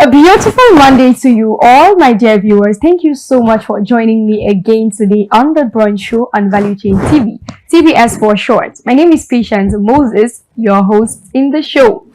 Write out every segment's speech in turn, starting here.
A beautiful Monday to you all, my dear viewers. Thank you so much for joining me again today on the Brunch Show on Value Chain TV, TBS for short. My name is Patience Moses, your host in the show.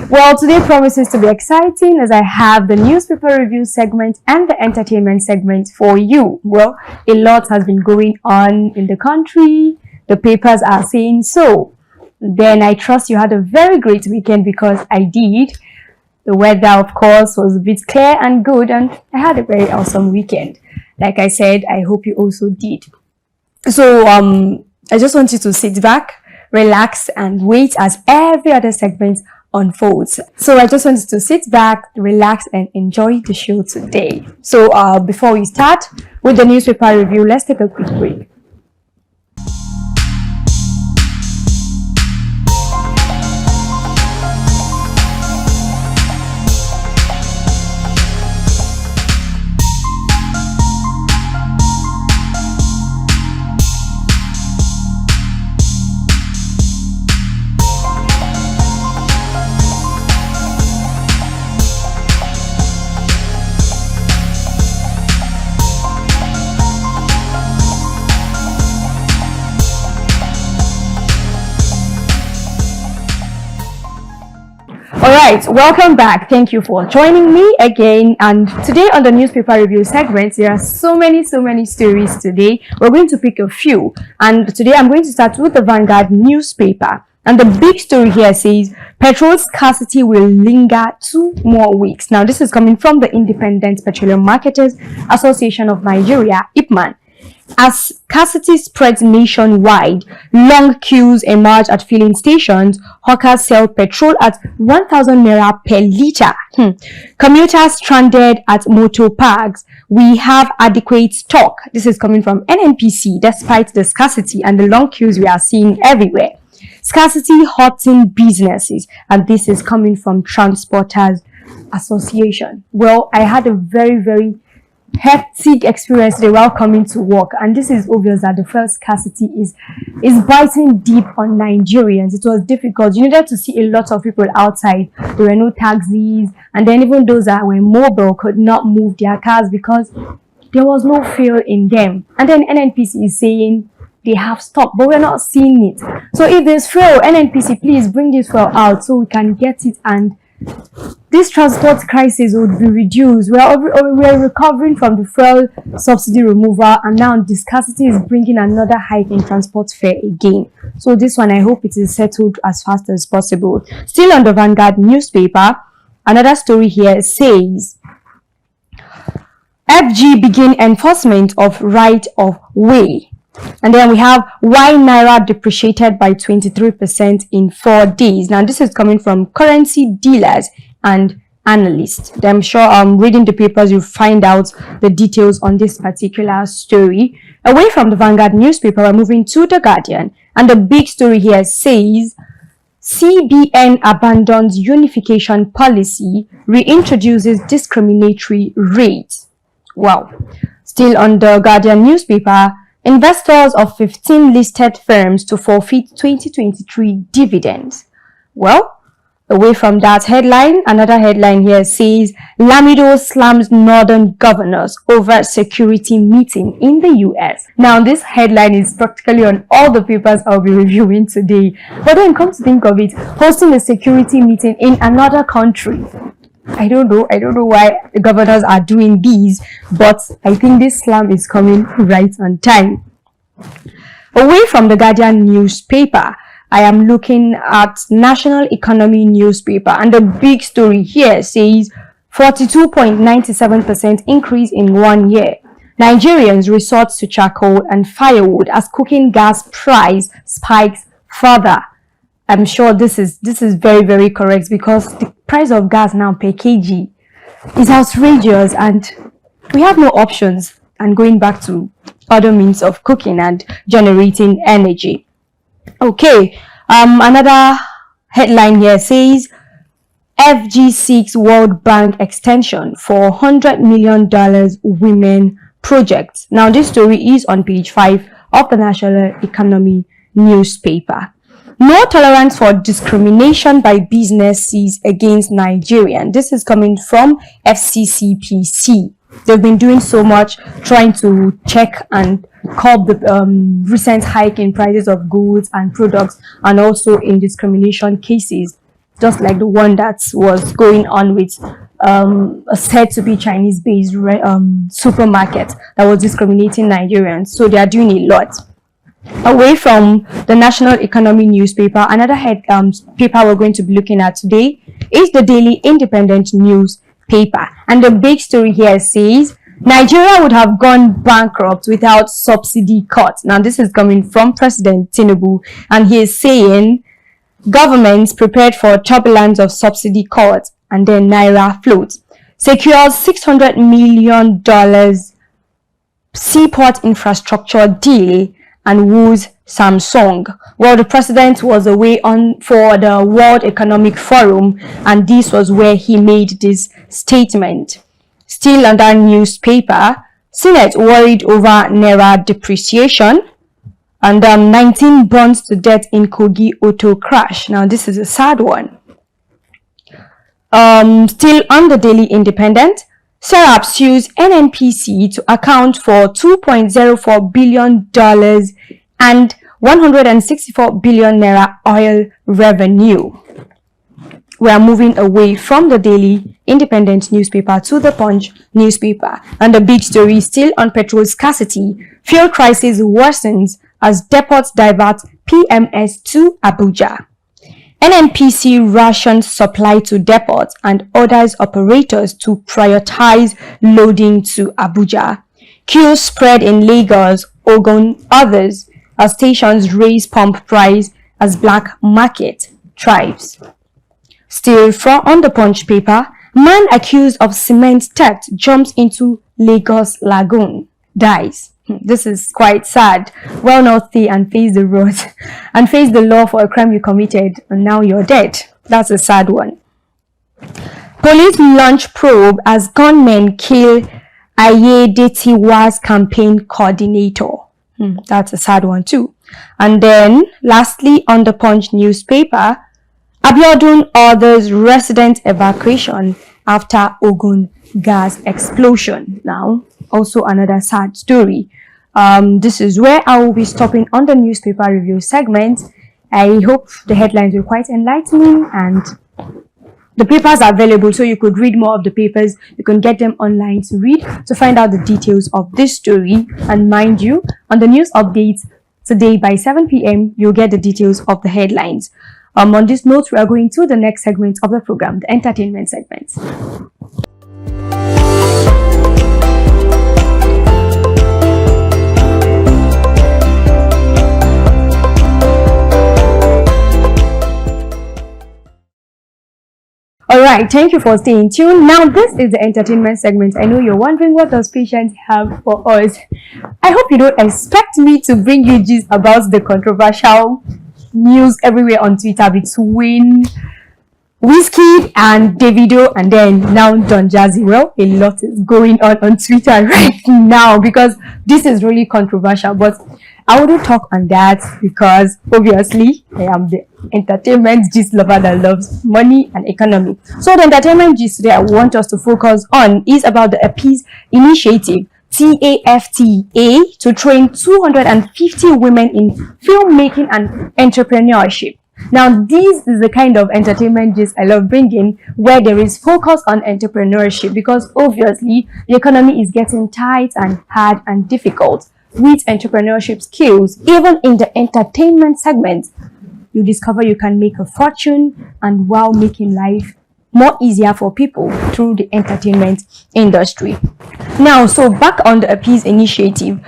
Well, today promises to be exciting as I have the newspaper review segment and the entertainment segment for you. Well, a lot has been going on in the country. The papers are saying so. Then I trust you had a very great weekend because I did. The weather, of course, was a bit clear and good, and I had a very awesome weekend. Like I said, I hope you also did. So, I just want you to sit back, relax, and wait as every other segment unfolds. So, I just want you to sit back, relax, and enjoy the show today. So, before we start with the newspaper review, let's take a quick break. Alright, welcome back. Thank you for joining me again. And today on the newspaper review segment, there are so many stories today. We're going to pick a few. And today I'm going to start with the Vanguard newspaper. And the big story here says, petrol scarcity will linger 2 more weeks. Now, this is coming from the Independent Petroleum Marketers Association of Nigeria, IPMAN. As scarcity spreads nationwide, long queues emerge at filling stations. Hawkers sell petrol at 1,000 naira per litre. Commuters stranded at motor parks. We have adequate stock. This is coming from NNPC, despite the scarcity and the long queues we are seeing everywhere. Scarcity hurting businesses, and this is coming from Transporters Association. Well, I had a very hectic experience today while coming to work, and this is obvious that the first scarcity is biting deep on Nigerians. It was difficult. You needed to see a lot of people outside. There were no taxis, and then even those that were mobile could not move their cars because there was no fuel in them. And then NNPC is saying they have stopped, but we're not seeing it. So if there's fuel, NNPC, please bring this fuel out so we can get it, and this transport crisis would be reduced. We're recovering from the fuel subsidy removal, and now the scarcity is bringing another hike in transport fare again. So this one, I hope it is settled as fast as possible. Still on the Vanguard newspaper, another story here says, FG begin enforcement of right of way. And then we have why Naira depreciated by 23% in 4 days. Now, this is coming from currency dealers and analysts. I'm sure reading the papers, you'll find out the details on this particular story. Away from the Vanguard newspaper, we're moving to the Guardian. And the big story here says, CBN abandons unification policy, reintroduces discriminatory rates. Wow. Still on the Guardian newspaper, investors of 15 listed firms to forfeit 2023 dividends. Well, away from that headline, another headline here says, Lamido slams northern governors over security meeting in the US. Now, this headline is practically on all the papers I'll be reviewing today. But when it comes to think of it, hosting a security meeting in another country, I don't know why the governors are doing these, but I think this slam is coming right on time. Away from the Guardian newspaper, I am looking at National Economy newspaper, and the big story here says 42.97% increase in 1 year. Nigerians resort to charcoal and firewood as cooking gas price spikes further. I'm sure this is very correct, because the price of gas now per kg is outrageous and we have no options and going back to other means of cooking and generating energy. Okay, another headline here says FG seeks World Bank extension for $100 million women project. Now, this story is on page 5 of the National Economy newspaper. No tolerance for discrimination by businesses against Nigerians. This is coming from FCCPC. They've been doing so much trying to check and curb the recent hike in prices of goods and products, and also in discrimination cases, just like the one that was going on with a said to be Chinese-based supermarket that was discriminating Nigerians. So they are doing a lot. Away from the National Economy newspaper, another paper we're going to be looking at today is the Daily Independent newspaper. And the big story here says, Nigeria would have gone bankrupt without subsidy cuts. Now, this is coming from President Tinubu, and he is saying, governments prepared for turbulence of subsidy cuts, and then Naira floats. Secures $600 million seaport infrastructure deal and woos Samsung. Well, the president was away for the World Economic Forum, and this was where he made this statement. Still on that newspaper, Senate worried over Naira depreciation, and 19 burned to death in Kogi auto crash. Now, this is a sad one. Still on the Daily Independent, Serap sues NNPC to account for $2.04 billion and 164 billion naira oil revenue. We are moving away from the Daily Independent newspaper to the Punch newspaper, and the big story is still on petrol scarcity. Fuel crisis worsens as depots divert PMS to Abuja. NNPC rations supply to depots and orders operators to prioritize loading to Abuja. Queues spread in Lagos, Ogun, others as stations raise pump price as black market thrives. Still on the Punch paper, man accused of cement theft jumps into Lagos Lagoon, dies. This is quite sad. Well, not stay and face the road and face the law for a crime you committed, and now you're dead. That's a sad one. Police launch probe as gunmen kill Ayedetiwa's campaign coordinator. That's a sad one too. And then lastly on the Punch newspaper, Abiodun orders resident evacuation after Ogun gas explosion. Now, also another sad story. This is where I will be stopping on the newspaper review segment. I hope the headlines were quite enlightening, and the papers are available, so you could read more of the papers. You can get them online to read, to find out the details of this story. And mind you, on the news updates today by 7 p.m., you'll get the details of the headlines. On this note, we are going to the next segment of the program, the entertainment segment. Alright, thank you for staying tuned. Now, this is the entertainment segment. I know you're wondering, what does Patience have for us? I hope you don't expect me to bring you gist about the controversial news everywhere on Twitter between Wizkid and Davido, and then now Don Jazzy. Well, a lot is going on Twitter right now because this is really controversial, but I wouldn't talk on that because obviously I am the entertainment gist lover that loves money and economy. So the entertainment gist today I want us to focus on is about the EP's initiative, TAFTA, to train 250 women in filmmaking and entrepreneurship. Now, this is the kind of entertainment gist I love bringing, where there is focus on entrepreneurship, because obviously the economy is getting tight and hard and difficult. With entrepreneurship skills, even in the entertainment segment, you discover you can make a fortune, and while making life more easier for people through the entertainment industry. Now, so back on the EP's initiative.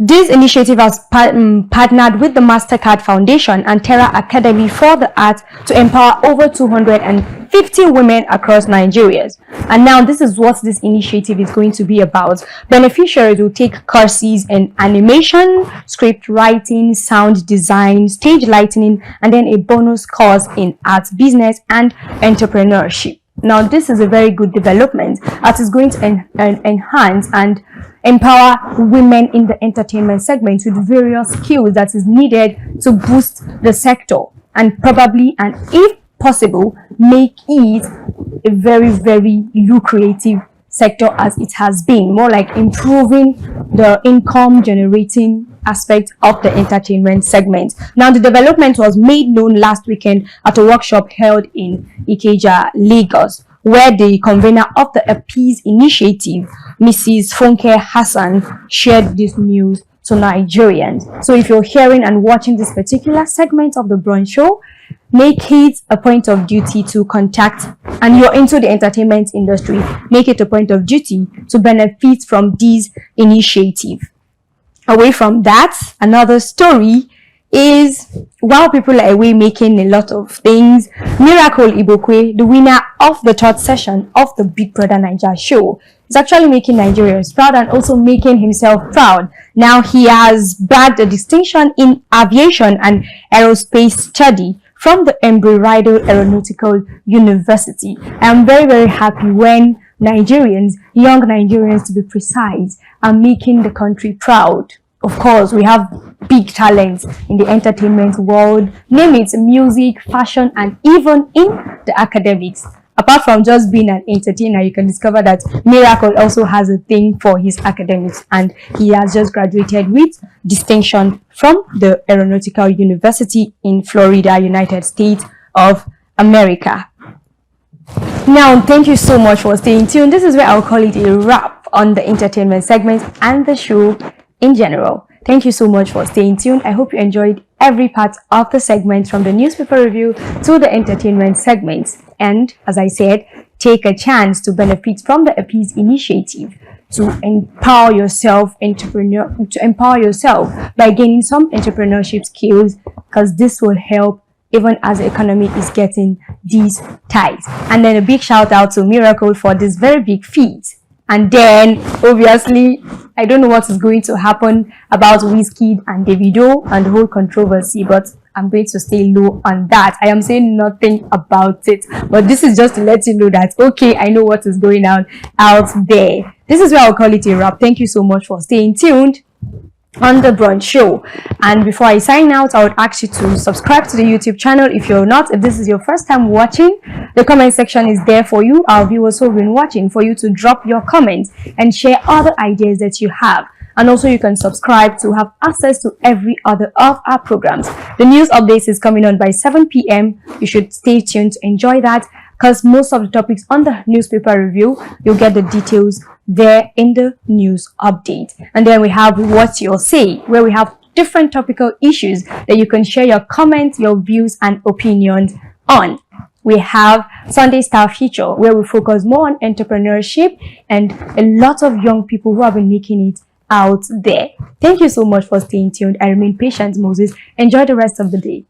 This initiative has partnered with the MasterCard Foundation and Terra Academy for the Arts to empower over 250 women across Nigeria. And now this is what this initiative is going to be about. Beneficiaries will take courses in animation, script writing, sound design, stage lighting, and then a bonus course in arts, business, and entrepreneurship. Now, this is a very good development as it's going to enhance and empower women in the entertainment segment with various skills that is needed to boost the sector. and probably, and if possible, make it a very, very lucrative sector as it has been, more like improving the income generating aspect of the entertainment segment. Now, the development was made known last weekend at a workshop held in Ikeja, Lagos, where the convener of the Appease initiative, Mrs. Funke Hassan, shared this news to Nigerians. So if you're hearing and watching this particular segment of the Brunch Show, make it a point of duty to contact, and you're into the entertainment industry, make it a point of duty to benefit from this initiative. Away from that, another story is, while people are away making a lot of things, Miracle Ibokwe, the winner of the third session of the Big Brother Naija show, is actually making Nigerians proud and also making himself proud. Now he has bagged a distinction in aviation and aerospace study from the Embry-Riddle Aeronautical University. I am very, very happy when Nigerians, young Nigerians to be precise, are making the country proud. Of course, we have big talents in the entertainment world, name it music, fashion, and even in the academics. Apart from just being an entertainer, you can discover that Miracle also has a thing for his academics, and he has just graduated with distinction from the Aeronautical University in Florida, United States of America. Now, thank you so much for staying tuned. This is where I'll call it a wrap on the entertainment segment and the show in general. Thank you so much for staying tuned. I hope you enjoyed every part of the segment, from the newspaper review to the entertainment segments. And as I said, take a chance to benefit from the Appease initiative to empower yourself, by gaining some entrepreneurship skills, because this will help even as the economy is getting these tight. And then a big shout out to Miracle for this very big feat. And then, obviously, I don't know what is going to happen about Wizkid and Davido and the whole controversy, but I'm going to stay low on that. I am saying nothing about it, but this is just to let you know that, okay, I know what is going on out there. This is where I'll call it a wrap. Thank you so much for staying tuned on the Brunch Show. And before I sign out, I would ask you to subscribe to the YouTube channel if you're not. If this is your first time watching, the comment section is there for you, our viewers who have been watching, for you to drop your comments and share other ideas that you have. And also you can subscribe to have access to every other of our programs. The news updates is coming on by 7 p.m. You should stay tuned to enjoy that, because most of the topics on the newspaper review, you'll get the details there in the news update. And then we have What's Your Say, where we have different topical issues that you can share your comments, your views, and opinions on. We have Sunday Star Feature, where we focus more on entrepreneurship and a lot of young people who have been making it out there. Thank you so much for staying tuned. I remain Patient Moses. Enjoy the rest of the day.